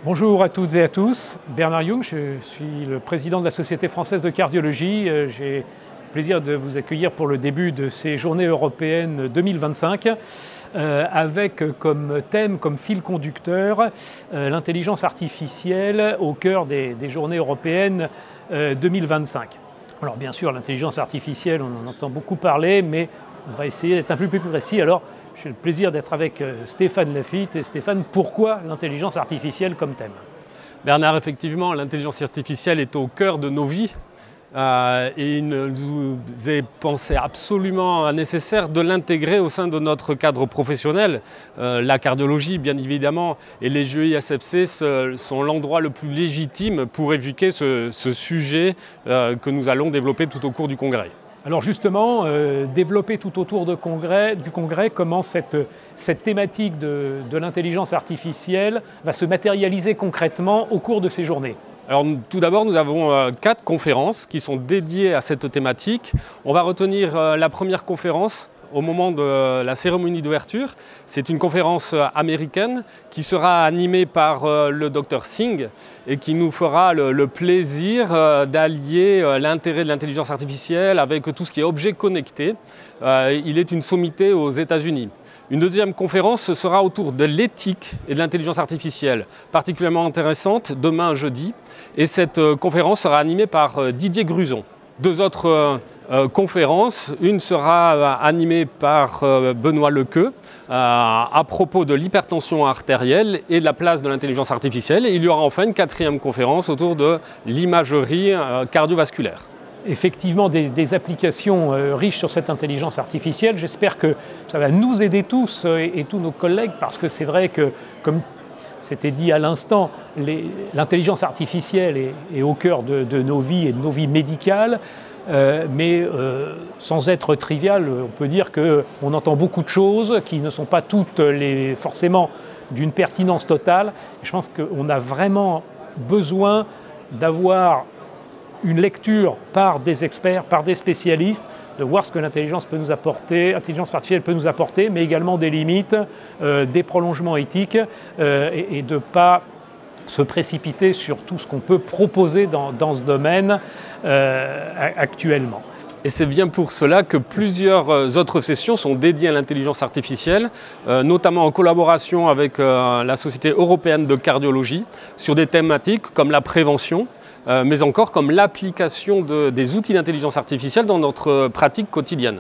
Bonjour à toutes et à tous, Bernard Jung, je suis le président de la Société française de cardiologie. J'ai le plaisir de vous accueillir pour le début de ces journées européennes 2025 avec comme thème, comme fil conducteur, l'intelligence artificielle au cœur des journées européennes 2025. Alors bien sûr, l'intelligence artificielle, on en entend beaucoup parler, mais on va essayer d'être un peu plus précis. Alors, j'ai le plaisir d'être avec Stéphane Lafitte. Et Stéphane, pourquoi l'intelligence artificielle comme thème? Bernard, effectivement, l'intelligence artificielle est au cœur de nos vies et il nous est pensé absolument nécessaire de l'intégrer au sein de notre cadre professionnel. La cardiologie, bien évidemment, et les JEI-SFC sont l'endroit le plus légitime pour évoquer ce sujet que nous allons développer tout au cours du congrès. Alors justement, développer tout autour du congrès, comment cette thématique de l'intelligence artificielle va se matérialiser concrètement au cours de ces journées? Alors tout d'abord, nous avons 4 conférences qui sont dédiées à cette thématique. On va retenir la première conférence au moment de la cérémonie d'ouverture. C'est une conférence américaine qui sera animée par le Dr Singh et qui nous fera le plaisir d'allier l'intérêt de l'intelligence artificielle avec tout ce qui est objet connecté. Il est une sommité aux États-Unis. Une deuxième conférence sera autour de l'éthique et de l'intelligence artificielle, particulièrement intéressante, demain jeudi. Et cette conférence sera animée par Didier Gruson. Deux autres conférences, une sera animée par Benoît Lequeux à propos de l'hypertension artérielle et de la place de l'intelligence artificielle. Et il y aura enfin une quatrième conférence autour de l'imagerie cardiovasculaire. Effectivement, des applications riches sur cette intelligence artificielle. J'espère que ça va nous aider tous et tous nos collègues, parce que c'est vrai que, comme c'était dit à l'instant, l'intelligence artificielle est au cœur de nos vies et de nos vies médicales. Mais sans être trivial, on peut dire qu'on entend beaucoup de choses qui ne sont pas toutes forcément d'une pertinence totale. Je pense qu'on a vraiment besoin d'avoir une lecture par des experts, par des spécialistes, de voir ce que l'intelligence artificielle peut nous apporter, mais également des limites, des prolongements éthiques, et de ne pas se précipiter sur tout ce qu'on peut proposer dans ce domaine actuellement. Et c'est bien pour cela que plusieurs autres sessions sont dédiées à l'intelligence artificielle, notamment en collaboration avec la Société européenne de cardiologie, sur des thématiques comme la prévention, mais encore comme l'application des outils d'intelligence artificielle dans notre pratique quotidienne.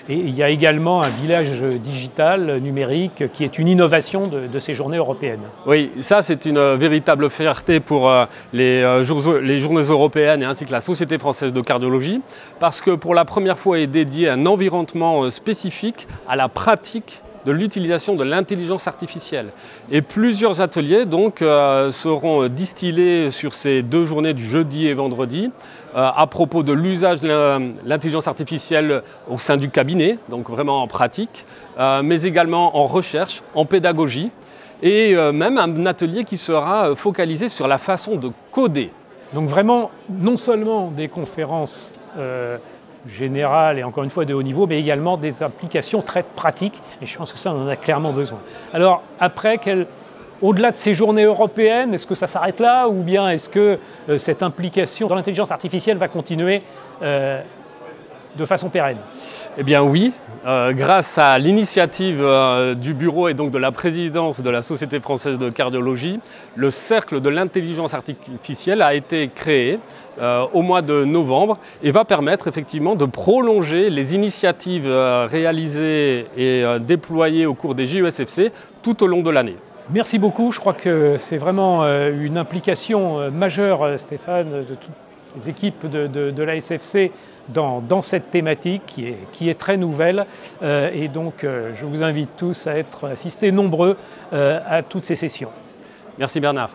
Et il y a également un village digital numérique qui est une innovation de ces journées européennes. Oui, ça c'est une véritable fierté pour les journées européennes et ainsi que la Société française de cardiologie, parce que pour la première fois est dédié un environnement spécifique à la pratique de l'utilisation de l'intelligence artificielle. Et plusieurs ateliers donc seront distillés sur ces 2 journées du jeudi et vendredi à propos de l'usage de l'intelligence artificielle au sein du cabinet, donc vraiment en pratique, mais également en recherche, en pédagogie, et même un atelier qui sera focalisé sur la façon de coder. Donc vraiment, non seulement des conférences générales et encore une fois de haut niveau, mais également des applications très pratiques, et je pense que ça, on en a clairement besoin. Alors après, au-delà de ces journées européennes, est-ce que ça s'arrête là, ou bien est-ce que cette implication dans l'intelligence artificielle va continuer de façon pérenne? Eh bien oui, grâce à l'initiative du bureau et donc de la présidence de la Société française de cardiologie, le cercle de l'intelligence artificielle a été créé au mois de novembre et va permettre effectivement de prolonger les initiatives réalisées et déployées au cours des JEI-SFC tout au long de l'année. Merci beaucoup, je crois que c'est vraiment une implication majeure, Stéphane, de toutes les équipes de la SFC dans cette thématique qui est très nouvelle. Et donc je vous invite tous à assister nombreux à toutes ces sessions. Merci Bernard.